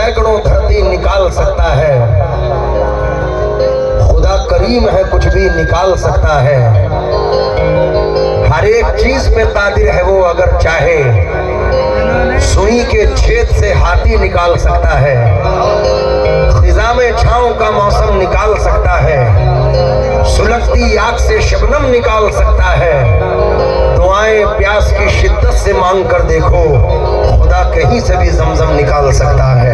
सैकड़ों धरती निकाल सकता है। खुदा करीम है, कुछ भी निकाल सकता है। हर एक चीज पे कादिर है वो, अगर चाहे सुई के छेद से हाथी निकाल सकता है। खिज़ा में छांव का मौसम निकाल सकता है। सुलगती आग से शबनम निकाल सकता है। दुआएं प्यास की शिद्दत से मांग कर देखो, खुदा कहीं से भी जमजम निकाल सकता है।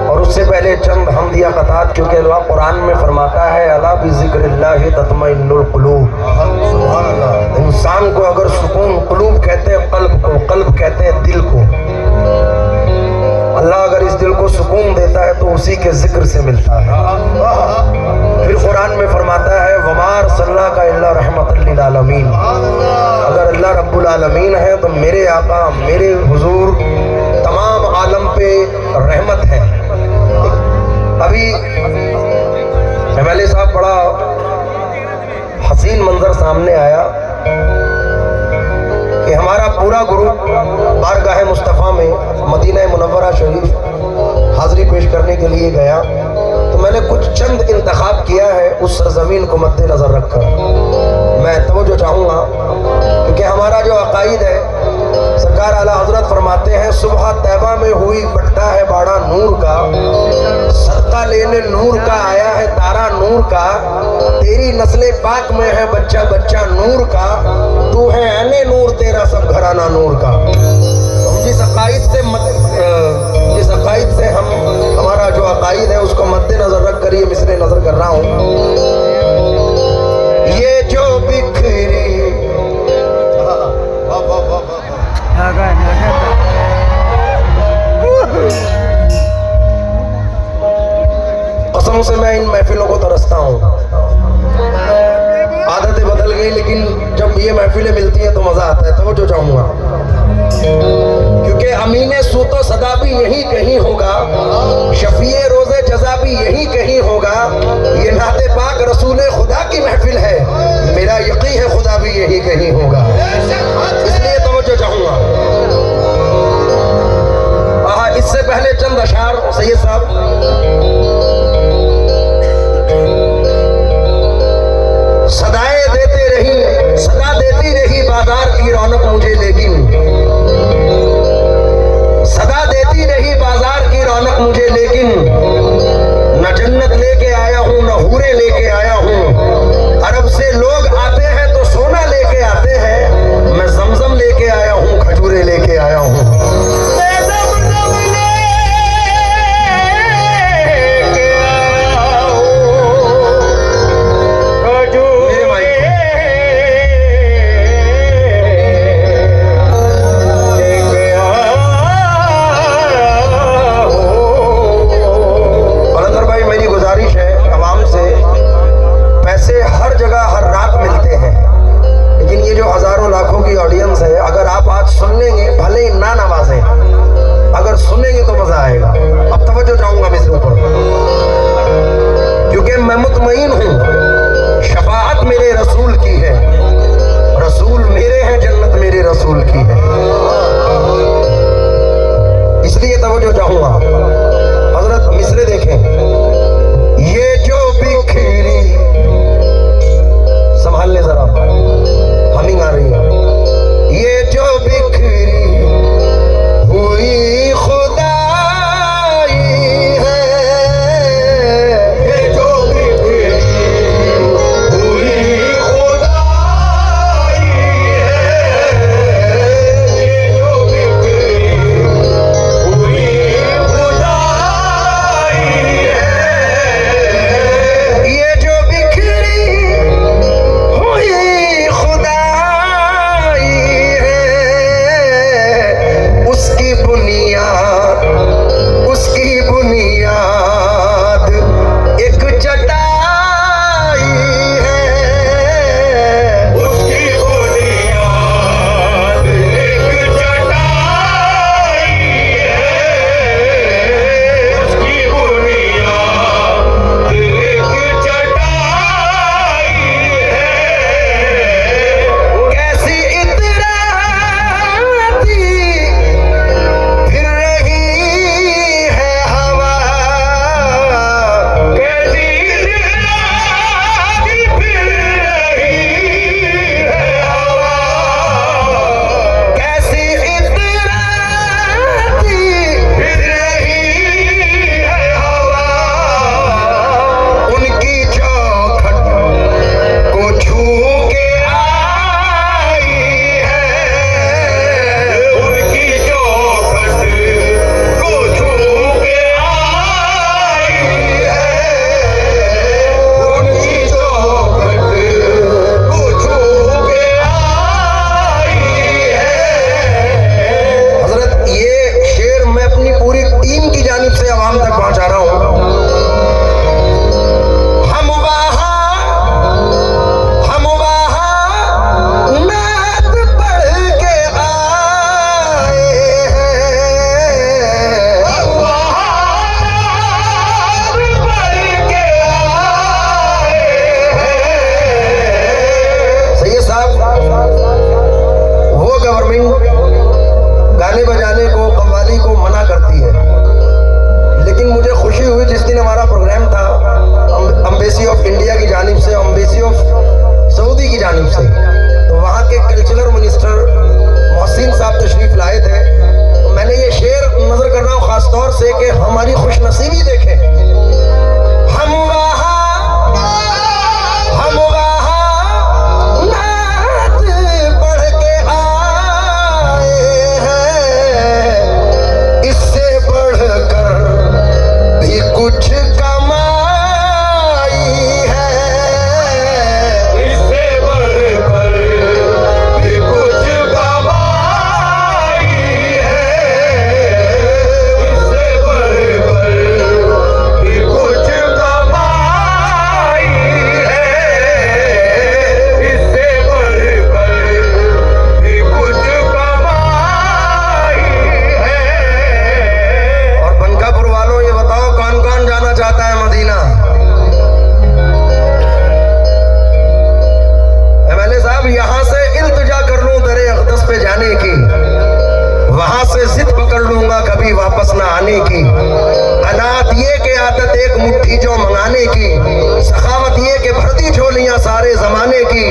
और उससे पहले चंद हमदिया क़तात, क्योंकि अल्लाह कुरान में फरमाता है अला बिज़िक्रिल्लाहि तत्मइन्नुल क़ुलूब। इंसान को अगर सुकून, क़ुलूब कहते हैं क़ल्ब को, क़ल्ब कहते हैं दिल को। अल्लाह अगर इस दिल को सुकून देता है तो उसी के जिक्र से मिलता है। फिर कुरान में फरमाता है वमा अर्सलनाका इल्ला रहमतल लिल आलमीन। अगर अल्लाह रब्बुल आलमीन है तो मेरे आका, मेरे हुजूर तमाम आलम पे रहमत है। अभी एमएलए साहब, बड़ा हसीन मंजर सामने आया कि हमारा पूरा ग्रुप बारगाह मुस्तफ़ा में मदीना मुनव्वरा शरीफ हाज़िरी पेश करने के लिए गया। तो मैंने कुछ चंद इंतखाब किया है उस सरज़मीन को मद्देनज़र रखकर। मैं तवज्जो चाहूँगा क्योंकि हमारा जो अक़ाइद है, सरकार आला हज़रत फरमाते हैं सुबह तैबा में हुई बटता है बाड़ा नूर का, सदका लेने नूर का आया है तारा नूर का, तेरी नस्ले पाक में है बच्चा बच्चा नूर का, तू है आने नूर तेरा सब घराना नूर का। हम जिस अक़ाइद से हम हमारा जो अक़ाइद है उसको मद्देनज़र रख कर ये मिसरे नज़र कर रहा हूँ। ये जो बिखरी कसम से मैं इन महफिलों को तरसता हूँ। आदतें बदल गई, लेकिन जब ये महफिलें मिलती हैं तो मजा आता है। तो जो चाहूंगा क्योंकि अमीने सूतो सदा भी यही कहीं होगा, शफीए रोजे जजा भी यही कहीं होगा। ये नाते पाक रसूले खुदा की महफिल है, मेरा यकीन है खुदा भी यही कहीं होगा। इसलिए तवज्जो चाहूंगा। इससे पहले चंद अशार सैयद साहब। सदाएं देते रही, सदा देती रही बाजार की रौनक मुझे, लेकिन सदा देती रही बाजार की रौनक मुझे, लेकिन न जन्नत लेके आया हूँ न हूरे लेके आया हूँ। अरब से लोग आते हैं तो सोना लेके आते हैं, मैं जमजम लेके आया हूँ, खजूरे लेके आया हूँ। मैं मुतमईन हूँ शफाअत मेरे रसूल की है, रसूल मेरे हैं जन्नत मेरे रसूल की है। इसलिए तवज्जो चाहूंगा। हजरत मिसरे देखें, ये जो बिखरी, संभाल ले जरा, हमिंग आ रही है। ये जो बिखरी हुई खुदाई है, ये जो बिखरी जानिब से। तो वहाँ के कल्चरल मिनिस्टर मोहसिन साहब तशरीफ लाए थे। तो मैंने ये शेर नजर कर रहा हूँ खास तौर से कि हमारी खुशनसीबी देखें। हम नात पढ़ के आए हैं, इससे बढ़कर भी कुछ कमाई है, इससे बढ़कर भी कुछ कमाई है, इससे बढ़कर भी कुछ कमाई है, इससे बढ़कर भी कुछ कमाई है। और बनकापुर वालों ये बताओ कौन कौन जाना चाहता है मदीना? एमएलए साहब, यहां से इल्तिजा कर लूं दरे अक़दस पे जाने की, वहां से जिद पकड़ लूंगा कभी वापस ना आने की। अनाथ ये के आदत एक मुट्ठी जो मंगाने की, सखावत ये के भरती झोलियां सारे जमाने की।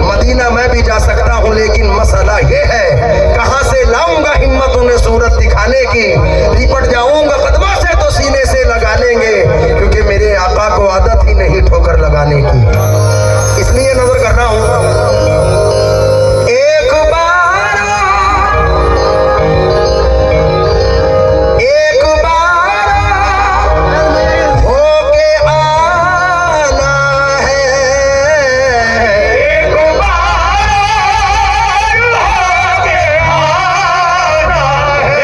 मदीना मैं भी जा सकता हूं लेकिन मसला ये है कहां से लाऊंगा हिम्मत उन्हें सूरत दिखाने की। लिपट जाऊंगा कदमों से तो सीने से लगा लेंगे, क्योंकि मेरे आका को आदत ही नहीं ठोकर लगाने की। इसलिए नजर कर रहा हूं। एक बार होके आना है, एक बार होके आना है,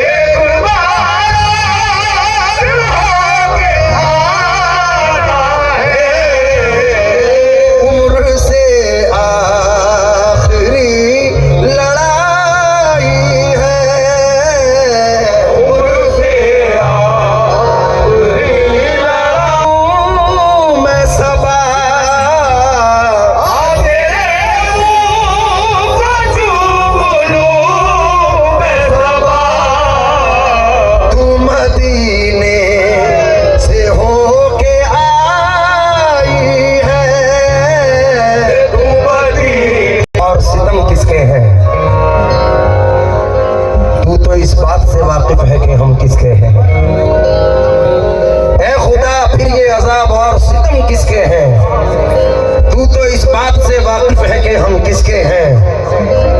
एक बार होके आना है। उम्र से आखिरी लड़ाई है, उम्र से आखिरी लड़ाई। मैं सबा तेरे मुंह को चूम लूं, मैं सबा तू मदीने से होके आई है, तू मदीने। और सितम किसके हैं? तू तो इस बात से वाकिफ है कि हम किसके हैं। ए खुदा, फिर ये अजाब और सितम किसके हैं? तू तो इस बात से वाकिफ है कि हम किसके हैं।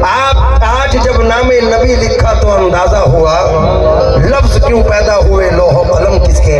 आप आज जब नामे नबी लिखा तो अंदाजा हुआ लफ्ज क्यों पैदा हुए, लोहो कलम किसके